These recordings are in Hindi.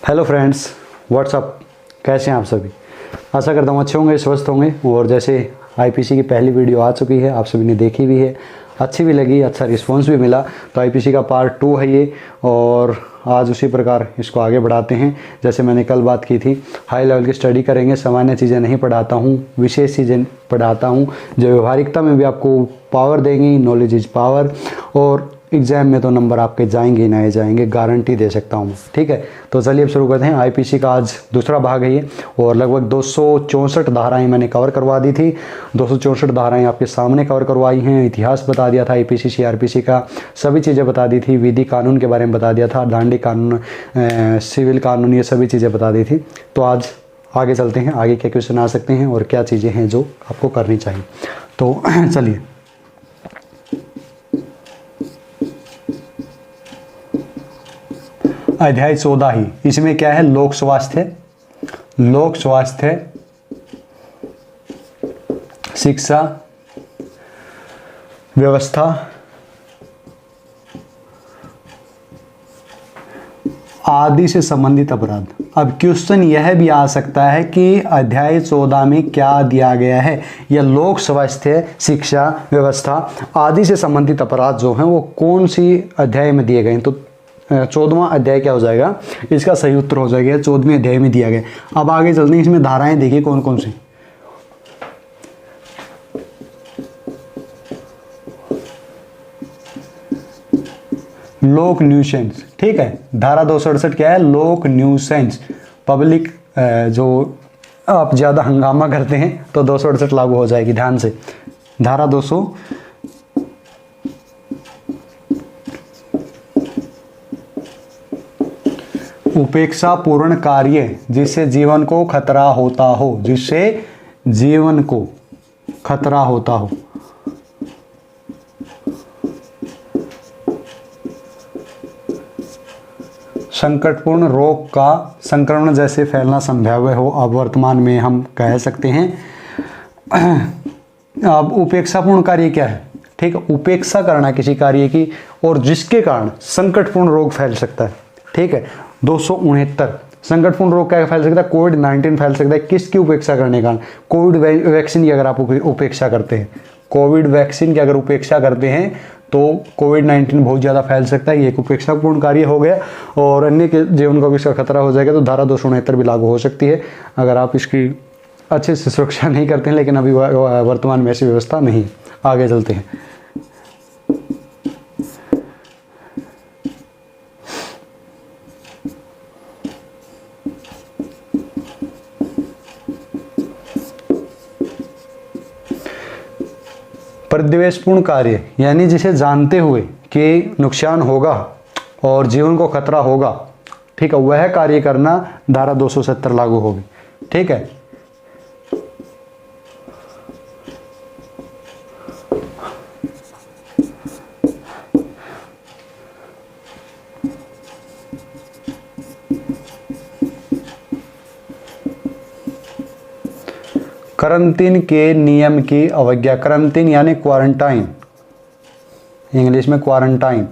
Hello friends, WhatsApp. कैसे हैं आप सभी? आशा करता हूँ अच्छे होंगे, स्वस्थ होंगे। और जैसे आईपीसी की पहली वीडियो आ चुकी है, आप सभी ने देखी भी है, अच्छी भी लगी, अच्छा रिस्पांस भी मिला। तो आईपीसी का पार्ट 2 है ये, और आज उसी प्रकार इसको आगे बढ़ाते हैं। जैसे मैंने कल बात की थी, हाई लेवल की स्टडी करेंगे, सामान्य चीज़ें नहीं पढ़ाता हूँ, विशेष चीज़ें पढ़ाता हूँ जो व्यवहारिकता में भी आपको पावर देंगी। Knowledge is power. और एग्ज़ाम में तो नंबर आपके जाएंगे ही नहीं जाएंगे, गारंटी दे सकता हूँ। ठीक है, तो चलिए अब शुरू करते हैं। आईपीसी का आज दूसरा भाग है ये, और लगभग 264 धाराएं मैंने कवर करवा दी थी। 264 धाराएं आपके सामने कवर करवाई हैं। इतिहास बता दिया था आईपीसी सीआरपीसी का, सभी चीज़ें बता दी थी। विधि कानून के बारे में बता दिया था, दांडी कानून, सिविल कानून, ये सभी चीज़ें बता दी थी। तो आज आगे चलते हैं, आगे क्या क्वेश्चन आ सकते हैं और क्या चीज़ें हैं जो आपको करनी चाहिए। तो चलिए, अध्याय 14 ही, इसमें क्या है? लोक स्वास्थ्य, लोक स्वास्थ्य, शिक्षा व्यवस्था, आदि से संबंधित अपराध। अब क्वेश्चन यह भी आ सकता है कि अध्याय 14 में क्या दिया गया है। यह लोक स्वास्थ्य, शिक्षा व्यवस्था, आदि से संबंधित अपराध जो हैं वो कौन सी अध्याय में दिए गए हैं। तो 14वां अध्याय क्या हो जाएगा? इसका सही उत्तर हो जाएगा 14वें अध्याय में दिया गया। अब आगे चलते हैं, इसमें धाराएं देखिए कौन कौन सी। लोक न्यूसेंस, ठीक है। धारा 268 क्या है? लोक न्यूसेंस, पब्लिक जो आप ज़्यादा हंगामा करते हैं तो 268 लागू हो जाएगी। ध्यान से, धारा 200 उपेक्षा पूर्ण कार्य जिससे जीवन को खतरा होता हो, जिससे जीवन को खतरा होता हो। संकटपूर्ण रोग का संक्रमण जैसे फैलना संभाव्य हो, अब वर्तमान में हम कह सकते हैं। अब उपेक्षापूर्ण कार्य क्या है? ठीक है, उपेक्षा करना किसी कार्य की और जिसके कारण संकटपूर्ण रोग फैल सकता है। ठीक है, 269 संकटपूर्ण रोग क्या फैल सकता है? कोविड-19 फैल सकता है। किसकी उपेक्षा करने का? कोविड वैक्सीन की अगर आप उपेक्षा करते हैं, कोविड वैक्सीन की अगर उपेक्षा करते हैं तो कोविड-19 बहुत ज़्यादा फैल सकता है। ये एक उपेक्षापूर्ण कार्य हो गया, और अन्य के जीवन को भी इसका खतरा हो जाएगा। तो धारा 269 भी लागू हो सकती है अगर आप इसकी अच्छे से सुरक्षा नहीं करते हैं। लेकिन अभी वर्तमान में ऐसी व्यवस्था नहीं। आगे चलते हैं। परिद्वेषपूर्ण कार्य, यानी जिसे जानते हुए कि नुकसान होगा और जीवन को खतरा होगा, ठीक है, वह कार्य करना धारा 270 लागू होगी। ठीक है, करंटीन के नियम की अवज्ञा। करंटीन यानी क्वारंटाइन, इंग्लिश में क्वारंटाइन,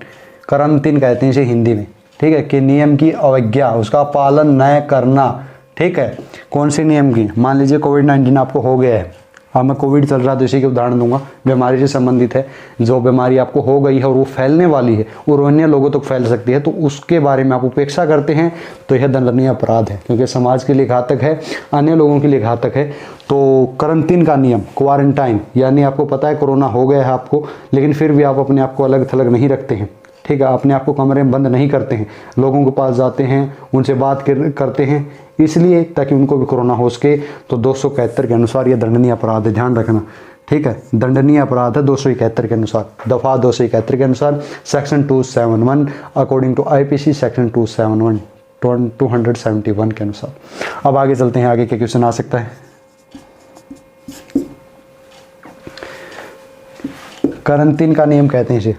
करंटीन कहते हैं इसे हिंदी में। ठीक है, कि नियम की अवज्ञा, उसका पालन न करना। ठीक है, कौन से नियम की? मान लीजिए कोविड-19 आपको हो गया है। हाँ, मैं कोविड चल रहा है तो इसी के उदाहरण दूंगा, बीमारी से संबंधित है। जो बीमारी आपको हो गई है और वो फैलने वाली है और अन्य लोगों तक फैल सकती है, तो उसके बारे में आप उपेक्षा करते हैं तो यह दंडनीय अपराध है, क्योंकि समाज के लिए घातक है, अन्य लोगों के लिए घातक है। तो करंटीन का नियम, क्वारंटाइन, यानी आपको पता है कोरोना हो गया है आपको, लेकिन फिर भी आप अपने आप को अलग थलग नहीं रखते हैं। ठीक है, अपने आप को कमरे में बंद नहीं करते हैं, लोगों के पास जाते हैं, उनसे बात करते हैं, इसलिए ताकि उनको भी कोरोना हो सके। तो 271 के अनुसार यह दंडनीय अपराध है, ध्यान रखना। ठीक है, दंडनीय अपराध है 271 के अनुसार, दफा 271 के अनुसार, section 271 according to IPC, section 271 के अनुसार। अब आगे चलते हैं, आगे क्या क्वेश्चन आ सकता है। करंटीन का नियम कहते हैं इसे।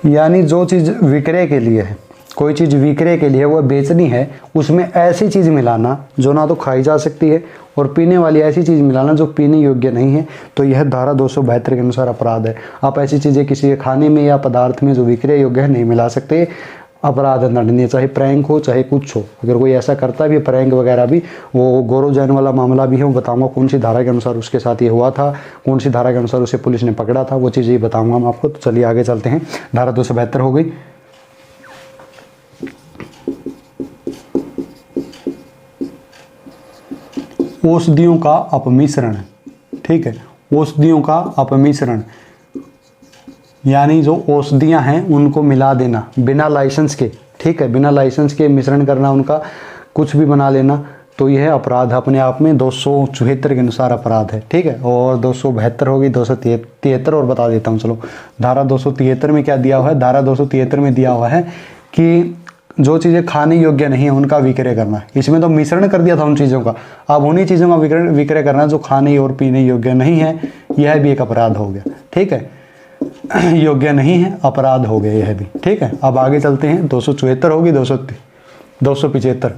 यानी जो चीज़ विक्रय के लिए है, कोई चीज़ विक्रय के लिए वो बेचनी है, उसमें ऐसी चीज़ मिलाना जो ना तो खाई जा सकती है और पीने वाली ऐसी चीज़ मिलाना जो पीने योग्य नहीं है, तो यह धारा 272 के अनुसार अपराध है। आप ऐसी चीज़ें किसी के खाने में या पदार्थ में जो विक्रय योग्य है नहीं मिला सकते, अपराध दंडनीय, चाहे प्रैंक हो चाहे कुछ हो। अगर कोई ऐसा करता भी, प्रैंक वगैरह भी, वो गौरव जैन वाला मामला भी है, वो बताऊंगा कौन सी धारा के अनुसार उसके साथ ये हुआ था, कौन सी धारा के अनुसार उसे पुलिस ने पकड़ा था, वो चीज़ ये बताऊंगा मैं आपको। तो चलिए आगे चलते हैं। धारा 272 हो गई। औषधियों का अपमिश्रण, ठीक है, औषधियों का अपमिश्रण यानी जो औषधियां हैं उनको मिला देना बिना लाइसेंस के, ठीक है, बिना लाइसेंस के मिश्रण करना, उनका कुछ भी बना लेना, तो यह अपराध अपने आप में 274 के अनुसार अपराध है, ठीक है। और 272 होगी, 273 और बता देता हूँ चलो। धारा 273 में क्या दिया हुआ है? धारा 273 में दिया हुआ है कि जो चीज़ें खाने योग्य नहीं है उनका विक्रय करना। इसमें तो मिश्रण कर दिया था उन चीज़ों का, अब उन्हीं चीज़ों का विक्रय करना जो खाने और पीने योग्य नहीं है, यह भी एक अपराध हो गया, ठीक है। योग्य नहीं है, अपराध हो गया यह भी, ठीक है। अब आगे चलते हैं। 274 होगी, 275।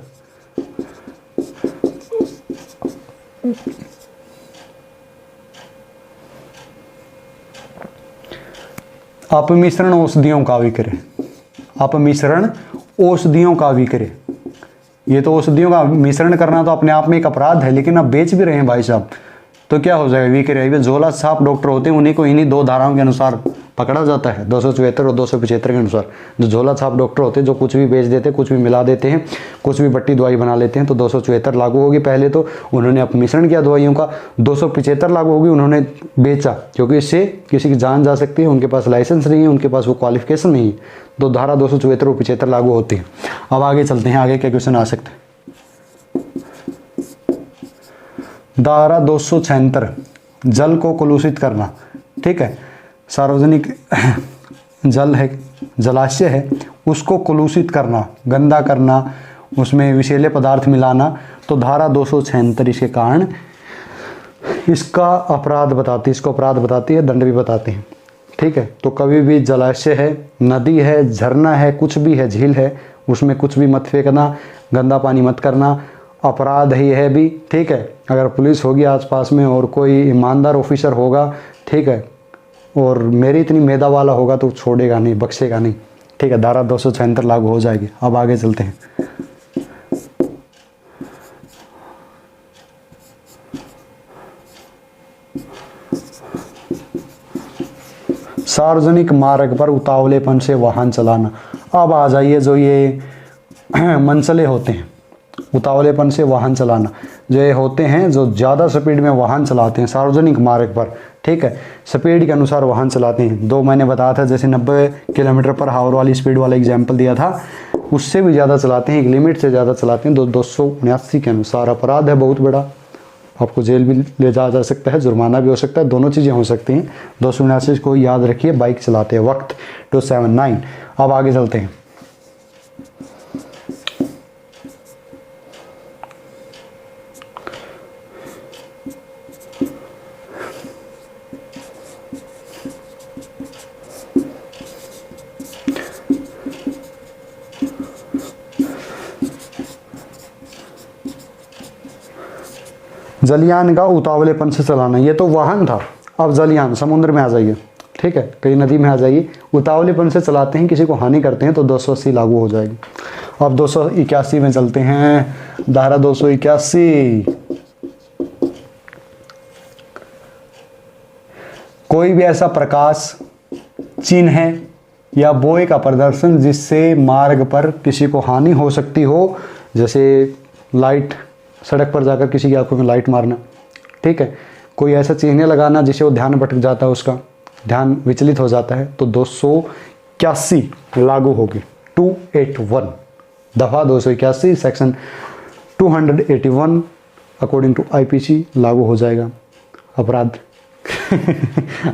अपमिश्रण औषधियों का विक्रय, अपमिश्रण औषधियों का विक्रय, ये तो औषधियों का मिश्रण करना तो अपने आप में एक अपराध है, लेकिन अब बेच भी रहे हैं भाई साहब, तो क्या हो जाएगा? विक्रय। झोला छाप डॉक्टर होते हैं, उन्हीं को इन्हीं दो धाराओं के अनुसार पकड़ा जाता है, 274 और 275 के अनुसार। जो झोला छाप डॉक्टर होते हैं, जो कुछ भी बेच देते हैं, कुछ भी मिला देते हैं, कुछ भी बट्टी दवाई बना लेते हैं, तो 274 लागू होगी। पहले तो उन्होंने अपमिश्रण किया दवाइयों का, 275 लागू होगी, उन्होंने बेचा, क्योंकि इससे किसी की जान जा सकती है, उनके पास लाइसेंस नहीं है, उनके पास वो क्वालिफिकेशन नहीं है, तो धारा 274 और 75 लागू होती है। अब आगे चलते हैं, आगे क्या क्वेश्चन आ सकते हैं। धारा 276 जल को कलुषित करना, ठीक है, सार्वजनिक जल है, जलाशय है, उसको कलुषित करना, गंदा करना, उसमें विषैले पदार्थ मिलाना, तो धारा 276 इसके कारण इसका अपराध बताती है, इसको अपराध बताती है, दंड भी बताती है, ठीक है। तो कभी भी जलाशय है, नदी है, झरना है, कुछ भी है, झील है, उसमें कुछ भी मत फेंकना, गंदा पानी मत करना, अपराध ही है भी, ठीक है। अगर पुलिस होगी आसपास में और कोई ईमानदार ऑफिसर होगा, ठीक है, और मेरी इतनी मेधा वाला होगा तो छोड़ेगा नहीं, बख्शेगा नहीं, ठीक है। धारा 276 लागू हो जाएगी। अब आगे चलते हैं। सार्वजनिक मार्ग पर उतावलेपन से वाहन चलाना। अब आ जाइए, जो ये मंचले होते हैं, उतावलेपन से वाहन चलाना, जो ये होते हैं जो ज़्यादा स्पीड में वाहन चलाते हैं सार्वजनिक मार्ग पर, ठीक है, स्पीड के अनुसार वाहन चलाते हैं। दो मैंने बताया था, जैसे 90 किलोमीटर पर हावर वाली स्पीड वाला एग्जाम्पल दिया था, उससे भी ज़्यादा चलाते हैं, एक लिमिट से ज़्यादा चलाते हैं, 279 के अनुसार अपराध है बहुत बड़ा, आपको जेल भी ले जाया जा सकता है, जुर्माना भी हो सकता है, दोनों चीज़ें हो सकती हैं। 279 को याद रखिए बाइक चलाते वक्त। 279। अब आगे चलते हैं। जलयान का उतावलेपन से चलाना, ये तो वाहन था, अब जलयान समुद्र में आ जाइए, ठीक है, कहीं नदी में आ जाइए, उतावलेपन से चलाते हैं, किसी को हानि करते हैं, तो 280 लागू हो जाएगी। अब 281 में चलते हैं। धारा 281, कोई भी ऐसा प्रकाश चिन्ह है या बोए का प्रदर्शन जिससे मार्ग पर किसी को हानि हो सकती हो, जैसे लाइट, सड़क पर जाकर किसी की आंखों में लाइट मारना, ठीक है, कोई ऐसा चिन्ह लगाना जिससे वो ध्यान भटक जाता है, उसका ध्यान विचलित हो जाता है, तो 281 लागू होगी। 281 दफा 281 सेक्शन 281 अकॉर्डिंग टू आईपीसी लागू हो जाएगा अपराध।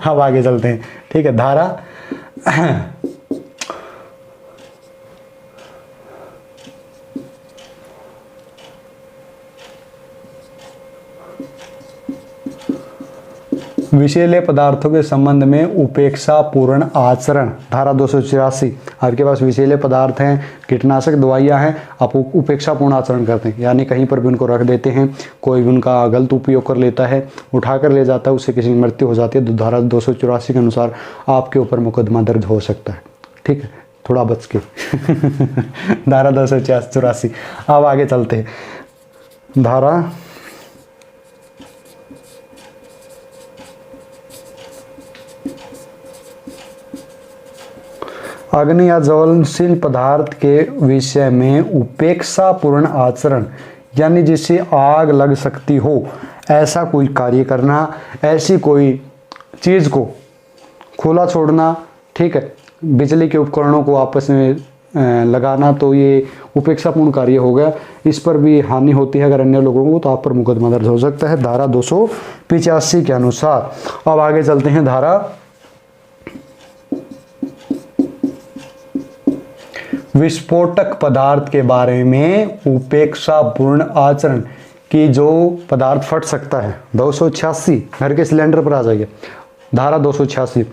अब आगे चलते हैं, ठीक है। धारा विषैले पदार्थों के संबंध में उपेक्षा पूर्ण आचरण, धारा 284। आपके पास विषैले पदार्थ हैं, कीटनाशक दवाइयाँ हैं, आप उपेक्षा पूर्ण आचरण करते हैं, यानी कहीं पर भी उनको रख देते हैं, कोई भी उनका गलत उपयोग कर लेता है, उठा कर ले जाता है, उससे किसी की मृत्यु हो जाती है, तो धारा 284 के अनुसार आपके ऊपर मुकदमा दर्ज हो सकता है। ठीक है, थोड़ा बच के धारा 284। अब आगे चलते हैं। धारा अग्नि या ज्वलनशील पदार्थ के विषय में उपेक्षा पूर्ण आचरण, यानी जिससे आग लग सकती हो ऐसा कोई कार्य करना, ऐसी कोई चीज़ को खुला छोड़ना, ठीक है, बिजली के उपकरणों को आपस में लगाना, तो ये उपेक्षापूर्ण कार्य हो गया। इस पर भी हानि होती है अगर अन्य लोगों को, तो आप पर मुकदमा दर्ज हो सकता है धारा 285 के अनुसार। अब आगे चलते हैं। धारा विस्फोटक पदार्थ के बारे में उपेक्षापूर्ण आचरण की, जो पदार्थ फट सकता है, 286। घर के सिलेंडर पर आ जाइए। धारा 286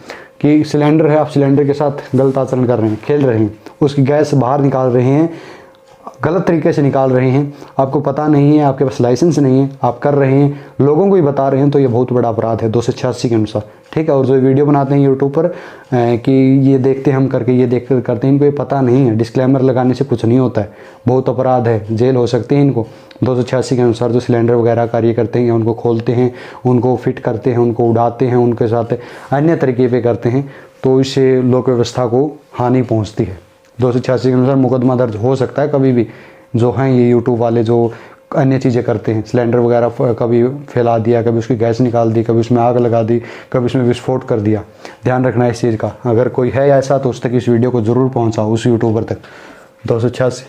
कि सिलेंडर है, आप सिलेंडर के साथ गलत आचरण कर रहे हैं, खेल रहे हैं, उसकी गैस बाहर निकाल रहे हैं, गलत तरीके से निकाल रहे हैं, आपको पता नहीं है, आपके पास लाइसेंस नहीं है, आप कर रहे हैं, लोगों को ही बता रहे हैं, तो ये बहुत बड़ा अपराध है 286 के अनुसार। ठीक है, और जो वीडियो बनाते हैं यूट्यूब पर कि ये देखते हैं हम करके, ये देख कर करते हैं, इनको ये पता नहीं है, डिस्क्लेमर लगाने से कुछ नहीं होता है, बहुत अपराध है, जेल हो सकती है इनको 286 के अनुसार। जो सिलेंडर वगैरह कार्य करते हैं, उनको खोलते हैं, उनको फिट करते हैं, उनको उड़ाते हैं, उनके साथ अन्य तरीके पे करते हैं, तो इससे लोक व्यवस्था को हानि पहुँचती है। 286 के अनुसार मुकदमा दर्ज हो सकता है कभी भी। जो हैं ये यूट्यूब वाले जो अन्य चीज़ें करते हैं, सिलेंडर वगैरह कभी फैला दिया, कभी उसकी गैस निकाल दी, कभी उसमें आग लगा दी, कभी उसमें विस्फोट कर दिया, ध्यान रखना इस चीज़ का। अगर कोई है ऐसा तो उस तक इस वीडियो को ज़रूर पहुंचाओ, उस यूट्यूबर तक। 286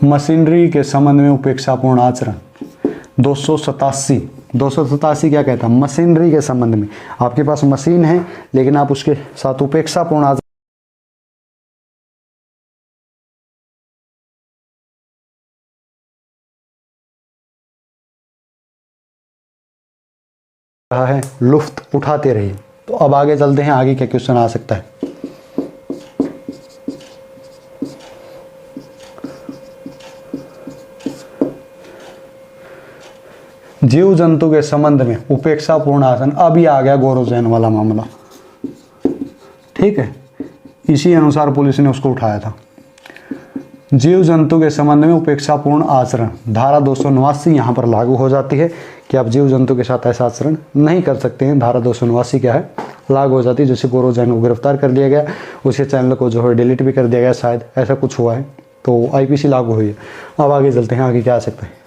मशीनरी के संबंध में उपेक्षापूर्ण आचरण, 287 क्या कहता है? मशीनरी के संबंध में आपके पास मशीन है लेकिन आप उसके साथ उपेक्षापूर्ण आचरण रहा है, लुफ्त उठाते रहिए। तो अब आगे चलते हैं, आगे क्या क्वेश्चन आ सकता है। जीव जंतु के संबंध में उपेक्षापूर्ण आचरण, अभी आ गया गौरव जैन वाला मामला। ठीक है, इसी अनुसार पुलिस ने उसको उठाया था। जीव जंतु के संबंध में उपेक्षापूर्ण आचरण, धारा 289 यहाँ पर लागू हो जाती है कि आप जीव जंतु के साथ ऐसा आचरण नहीं कर सकते हैं। धारा 289 क्या है, लागू हो जाती है। जैसे गौरव जैन को गिरफ्तार कर लिया गया, उसके चैनल को जो है डिलीट भी कर दिया गया, शायद ऐसा कुछ हुआ है, तो आईपीसी लागू हुई है। अब आगे चलते हैं, आगे क्या आ सकता है।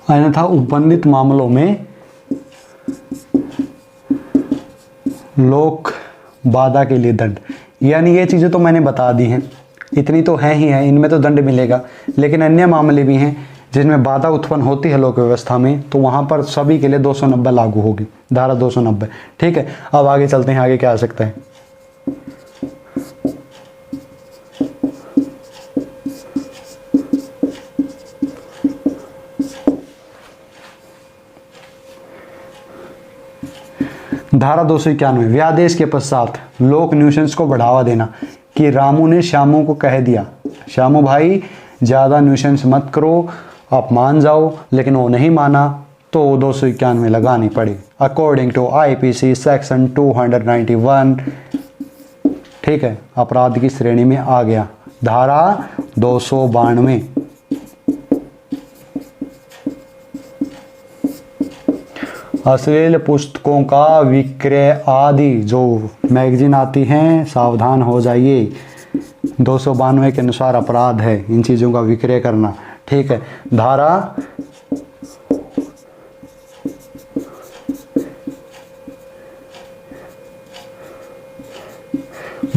अन्यथा उपबंधित मामलों में लोक बाधा के लिए दंड, यानी ये चीज़ें तो मैंने बता दी हैं, इतनी तो है ही है, इनमें तो दंड मिलेगा। लेकिन अन्य मामले भी हैं जिनमें बाधा उत्पन्न होती है लोक व्यवस्था में, तो वहाँ पर सभी के लिए 290 लागू होगी, धारा 290। ठीक है, अब आगे चलते हैं, आगे क्या आ सकता है। धारा 291 व्यादेश के पश्चात लोक न्यूसेंस को बढ़ावा देना, कि रामू ने श्यामू को कह दिया, श्यामू भाई ज़्यादा न्यूसेंस मत करो, आप मान जाओ, लेकिन वो नहीं माना, तो 291 लगानी पड़ी अकॉर्डिंग टू आईपीसी सेक्शन 291। ठीक है, अपराध की श्रेणी में आ गया। धारा 292 अश्लील पुस्तकों का विक्रय आदि, जो मैगजीन आती हैं, सावधान हो जाइए, 292 के अनुसार अपराध है इन चीज़ों का विक्रय करना। ठीक है, धारा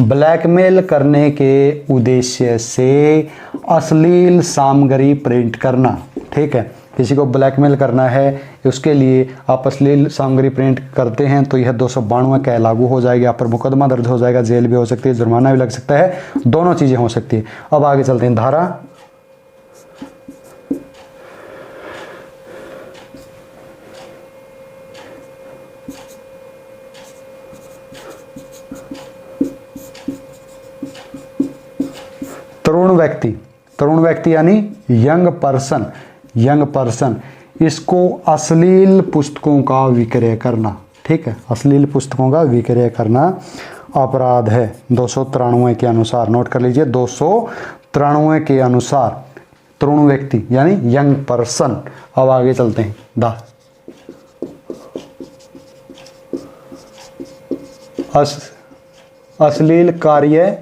ब्लैकमेल करने के उद्देश्य से अश्लील सामग्री प्रिंट करना, ठीक है, किसी को ब्लैकमेल करना है उसके लिए आप अश्लील सामग्री प्रिंट करते हैं तो यह 292 क्या लागू हो जाएगी, आप पर मुकदमा दर्ज हो जाएगा, जेल भी हो सकती है, जुर्माना भी लग सकता है, दोनों चीज़ें हो सकती है। अब आगे चलते हैं। धारा 'तरुण व्यक्ति यानी यंग पर्सन, इसको अश्लील पुस्तकों का विक्रय करना, ठीक है, अश्लील पुस्तकों का विक्रय करना अपराध है 293 के अनुसार। नोट कर लीजिए 293 के अनुसार तरुण व्यक्ति यानी यंग पर्सन। अब आगे चलते हैं। अश्लील कार्य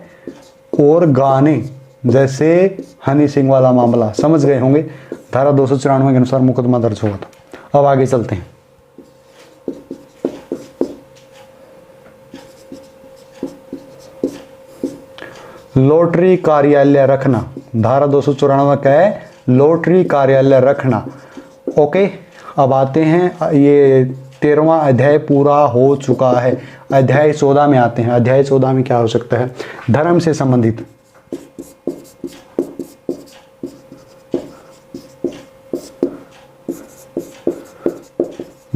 और गाने, जैसे हनी सिंह वाला मामला, समझ गए होंगे, धारा 294 के अनुसार मुकदमा दर्ज हुआ था। अब आगे चलते हैं। लॉटरी कार्यालय रखना, धारा 294 का है लॉटरी कार्यालय रखना। ओके, अब आते हैं, ये 13वां अध्याय पूरा हो चुका है। अध्याय 14 में आते हैं। अध्याय 14 में क्या हो सकता है? धर्म से संबंधित,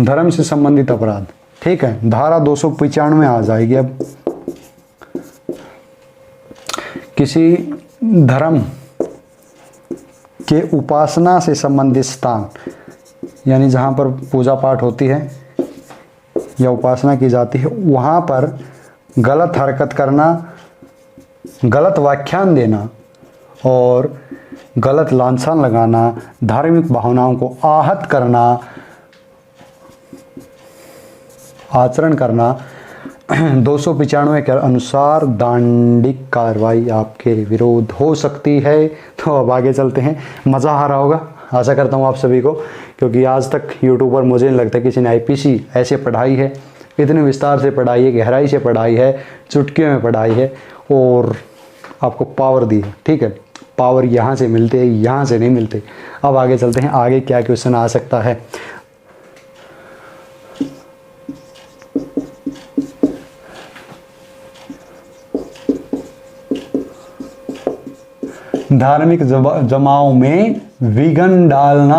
धर्म से संबंधित अपराध, ठीक है, धारा 295 आ जाएगी। अब किसी धर्म के उपासना से संबंधित स्थान, यानी जहाँ पर पूजा पाठ होती है या उपासना की जाती है, वहाँ पर गलत हरकत करना, गलत व्याख्यान देना और गलत लांछन लगाना, धार्मिक भावनाओं को आहत करना, आचरण करना, 295 के अनुसार दंडिक कार्रवाई आपके विरोध हो सकती है। तो अब आगे चलते हैं। मज़ा आ रहा होगा, आशा करता हूँ आप सभी को, क्योंकि आज तक यूट्यूब पर मुझे नहीं लगता किसी ने आईपीसी ऐसे पढ़ाई है, इतने विस्तार से पढ़ाई है, गहराई से पढ़ाई है, चुटकियों में पढ़ाई है और आपको पावर दी है, ठीक है। पावर यहाँ से मिलते हैं, यहाँ से नहीं मिलते। अब आगे चलते हैं, आगे क्या क्वेश्चन आ सकता है। धार्मिक जमाव में विघन डालना,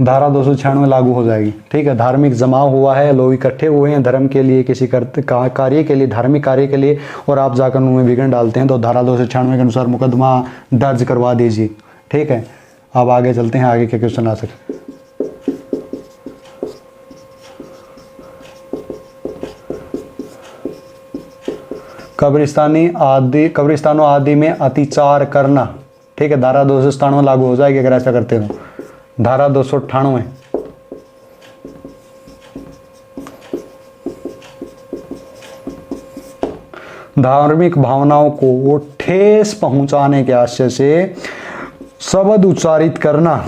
धारा 296 लागू हो जाएगी, ठीक है। धार्मिक जमाव हुआ है, लोग इकट्ठे हुए हैं धर्म के लिए, किसी कार्य के लिए, धार्मिक कार्य के लिए, और आप जाकर उनमें विघन डालते हैं तो धारा 296 के अनुसार मुकदमा दर्ज करवा दीजिए, ठीक है। अब आगे चलते हैं, आगे क्या क्वेश्चन आ सकते हैं। कब्रिस्तानों आदि में अतिचार करना, ठीक है, धारा 297 लागू हो जाएगी अगर ऐसा करते हो। धारा 298, धार्मिक भावनाओं को ठेस पहुंचाने के आशय से शब्द उच्चारित करना,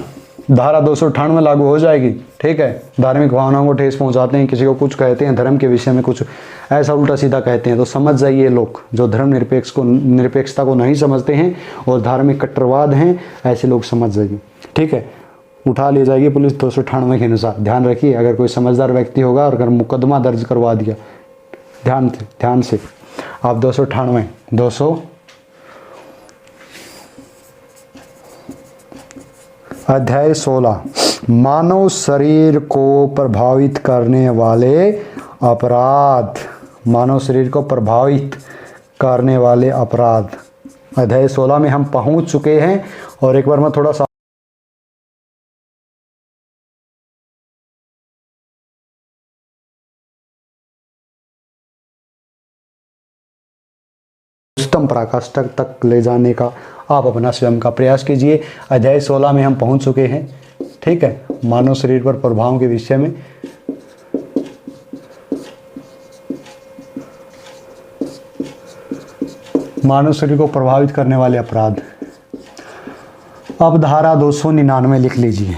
धारा 298 लागू हो जाएगी, ठीक है। धार्मिक भावनाओं को ठेस पहुंचाते हैं, किसी को कुछ कहते हैं धर्म के विषय में, कुछ ऐसा उल्टा सीधा कहते हैं, तो समझ जाइए लोग जो धर्म निरपेक्षता को नहीं समझते हैं और धार्मिक कट्टरवाद हैं, ऐसे लोग समझ जाइए, ठीक है। उठा ले जाएगी पुलिस 298 के अनुसार। ध्यान रखिए, अगर कोई समझदार व्यक्ति होगा और अगर मुकदमा दर्ज करवा दिया, ध्यान से आप 298 अध्याय 16, मानव शरीर को प्रभावित करने वाले अपराध, मानव शरीर को प्रभावित करने वाले अपराध, अध्याय 16 में हम पहुंच चुके हैं। और एक बार मैं थोड़ा सा उत्तम पराकाष्ठा तक ले जाने का आप अपना स्वयं का प्रयास कीजिए। अध्याय 16 में हम पहुंच चुके हैं, ठीक है, मानव शरीर पर प्रभाव के विषय में। मानव शरीर को प्रभावित करने वाले अपराध। अब धारा 299 लिख लीजिए,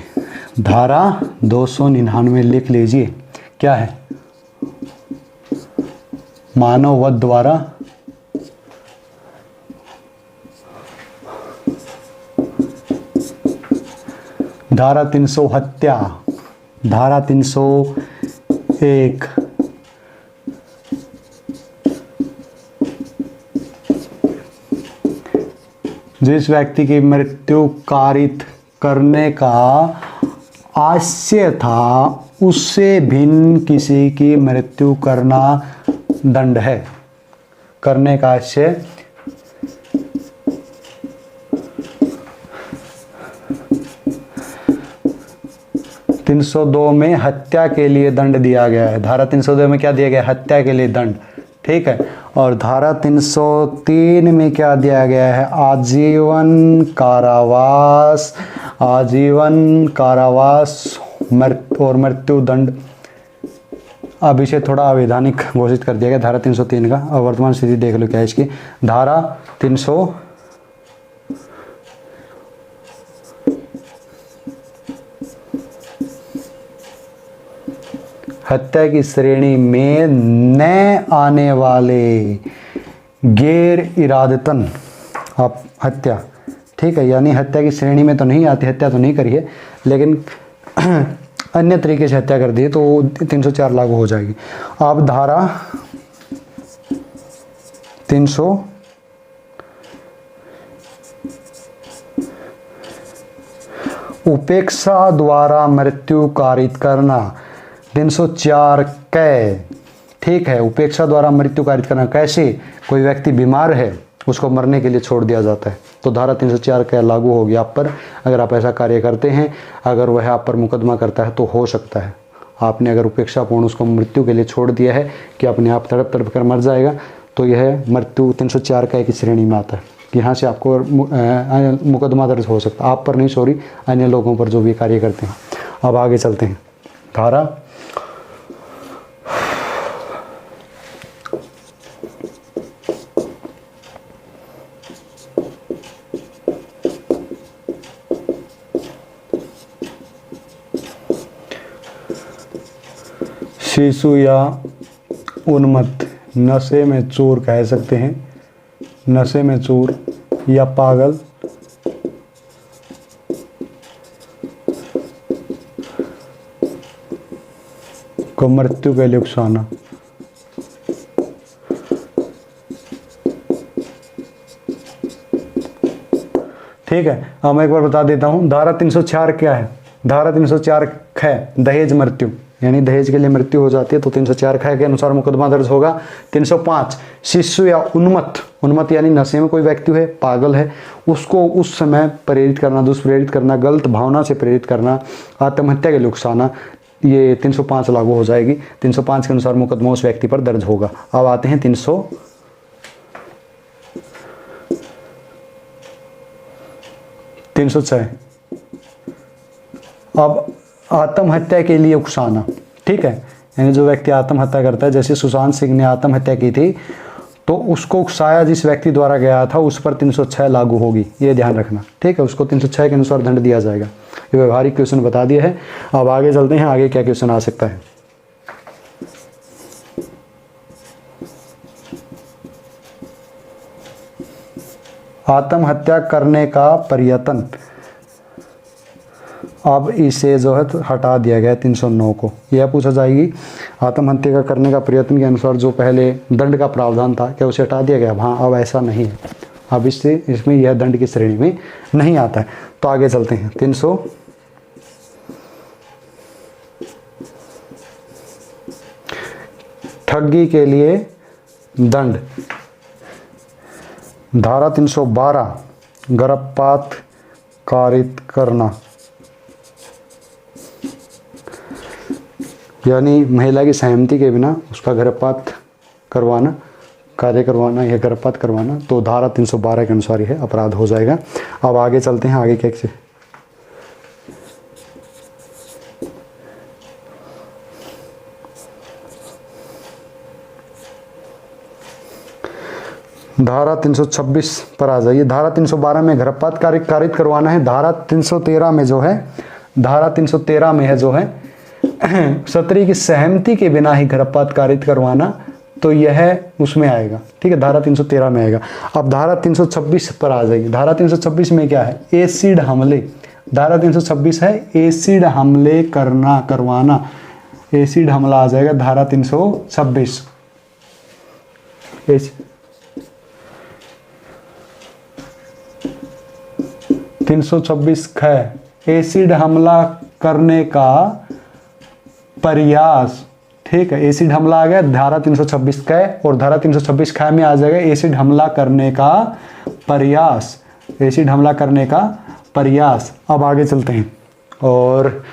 धारा 299 लिख लीजिए। क्या है? मानव वध द्वारा धारा 300 हत्या, धारा 301 जिस व्यक्ति की मृत्यु कारित करने का आशय था उससे भिन्न किसी की मृत्यु करना दंड है। करने का आशय 302 में हत्या के लिए दंड दिया गया है। धारा 302 में क्या दिया गया है? हत्या के लिए दंड, ठीक है। और धारा 303 में क्या दिया गया है? आजीवन कारावास, आजीवन कारावास और मृत्यु दंड। अब इसे थोड़ा अवैधानिक घोषित कर दिया गया धारा 303 का। अब वर्तमान स्थिति देख लो क्या है इसकी। धारा 300 हत्या की श्रेणी में न आने वाले गैर इरादतन आप हत्या, ठीक है, यानी हत्या की श्रेणी में तो नहीं आती, हत्या तो नहीं करी है, लेकिन अन्य तरीके से हत्या कर दी तो 304 लागू हो जाएगी। अब धारा 300 उपेक्षा द्वारा मृत्यु कारित करना, 304 कै, ठीक है। उपेक्षा द्वारा मृत्यु कारित करना कैसे? कोई व्यक्ति बीमार है, उसको मरने के लिए छोड़ दिया जाता है, तो धारा 304 कै लागू होगी आप पर। अगर आप ऐसा कार्य करते हैं, अगर वह आप पर मुकदमा करता है तो हो सकता है। आपने अगर उपेक्षापूर्ण उसको मृत्यु के लिए छोड़ दिया है कि अपने आप तड़प तड़प कर मर जाएगा, तो यह मृत्यु 304 कै की श्रेणी में आता है। यहाँ से आपको मुकदमा दर्ज हो सकता है, आप पर नहीं, सॉरी, अन्य लोगों पर जो भी कार्य करते हैं। अब आगे चलते हैं। धारा 'शिशु या उन्मत्त, नशे में चूर कह सकते हैं, नशे में चूर या पागल को मृत्यु के लिए उकसाना। ठीक है, अब मैं एक बार बता देता हूं। धारा 304 क्या है? धारा 304 है दहेज मृत्यु, यानी दहेज के लिए मृत्यु हो जाती है तो 304 ख के अनुसार मुकदमा दर्ज होगा। 305 शिशु या उन्मत्त, उन्मत्त यानी नशे में कोई व्यक्ति है, पागल है, उसको उस समय प्रेरित करना, दुष्प्रेरित करना, गलत भावना से प्रेरित करना, आत्महत्या के लिए उकसाना, ये 305 लागू हो जाएगी। 305 के अनुसार मुकदमा उस व्यक्ति पर दर्ज होगा। अब आते हैं 306 अब आत्महत्या के लिए उकसाना, ठीक है, यानी जो व्यक्ति आत्महत्या करता है, जैसे सुशांत सिंह ने आत्महत्या की थी तो उसको उकसाया जिस व्यक्ति द्वारा गया था उस पर 306 लागू होगी, ये ध्यान रखना, ठीक है। उसको 306 के अनुसार दंड दिया जाएगा। ये व्यवहारिक क्वेश्चन बता दिया है। अब आगे चलते हैं, आगे क्या क्वेश्चन आ सकता है। आत्महत्या करने का प्रयत्न, अब इसे जो है हटा दिया गया 309 को। यह पूछा जाएगी आत्महत्या का करने का प्रयत्न के अनुसार जो पहले दंड का प्रावधान था क्या उसे हटा दिया गया? हाँ, अब ऐसा नहीं है, अब इसमें यह दंड की श्रेणी में नहीं आता है। तो आगे चलते हैं। 300 ठगी के लिए दंड, धारा 312 गर्भपात कारित करना, यानी महिला की सहमति के बिना उसका गर्भपात करवाना, कार्य करवाना या गर्भपात करवाना, तो धारा 312 के अनुसार यह अपराध हो जाएगा। अब आगे चलते हैं, आगे कैसे। धारा 326 पर आ जाइए। धारा 312 में गर्भपात कारित करवाना है। धारा 313 में जो है, धारा 313 में है जो है सत्री की सहमति के बिना ही गर्भपात कारित करवाना, तो यह उसमें आएगा, ठीक है, धारा 313 में आएगा। अब धारा 326 पर आ जाइए। धारा 326 में क्या है? एसिड हमले, धारा 326 है एसिड हमले करवाना, एसिड हमला आ जाएगा धारा 326। 326 ख, एसिड हमला करने का प्रयास। ठीक है, एसिड हमला आ गया धारा 326 क, और धारा 326 ख में आ जाएगा एसिड हमला करने का प्रयास, एसिड हमला करने का प्रयास। अब आगे चलते हैं और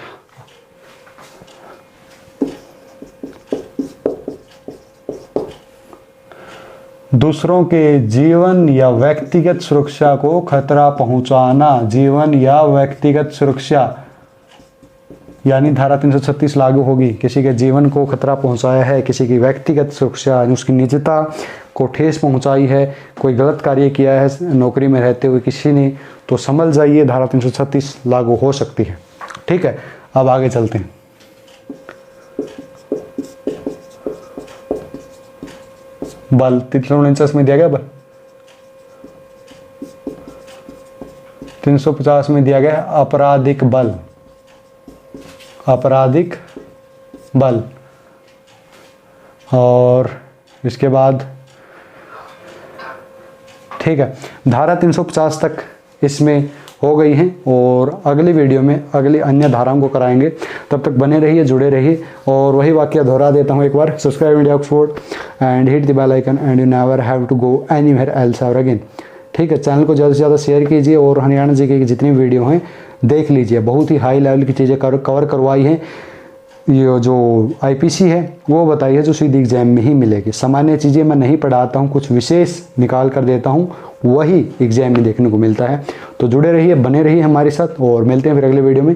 दूसरों के जीवन या व्यक्तिगत सुरक्षा को खतरा पहुंचाना, जीवन या व्यक्तिगत सुरक्षा, यानी धारा 336 लागू होगी। किसी के जीवन को खतरा पहुंचाया है, किसी की व्यक्तिगत सुरक्षा, उसकी निजता को ठेस पहुंचाई है, कोई गलत कार्य किया है नौकरी में रहते हुए किसी ने, तो समझ जाइए धारा 336 लागू हो सकती है। ठीक है, अब आगे चलते हैं। बल 349 में दिया गया, बल 350 में दिया गया आपराधिक बल, आपराधिक बल। और इसके बाद ठीक है, धारा 350 तक इसमें हो गई हैं, और अगली वीडियो में अगली अन्य धाराओं को कराएंगे। तब तक बने रहिए, जुड़े रहिए। और वही वाक्य दोहरा देता हूँ एक बार, subscribe India Oxford and hit the bell icon and you never have to go anywhere else ever again. ठीक है, चैनल को ज़्यादा से ज़्यादा शेयर कीजिए और हरियाणा जी की जितनी वीडियो हैं देख लीजिए। बहुत ही हाई लेवल की चीज़ें कवर करवाई हैं। ये जो आईपीसी है वो बताई है जो सीधी एग्जाम में ही मिलेगी। सामान्य चीज़ें मैं नहीं पढ़ाता हूँ, कुछ विशेष निकाल कर देता हूँ, वही एग्जाम में देखने को मिलता है। तो जुड़े रहिए, बने रहिए हमारे साथ, और मिलते हैं फिर अगले वीडियो में।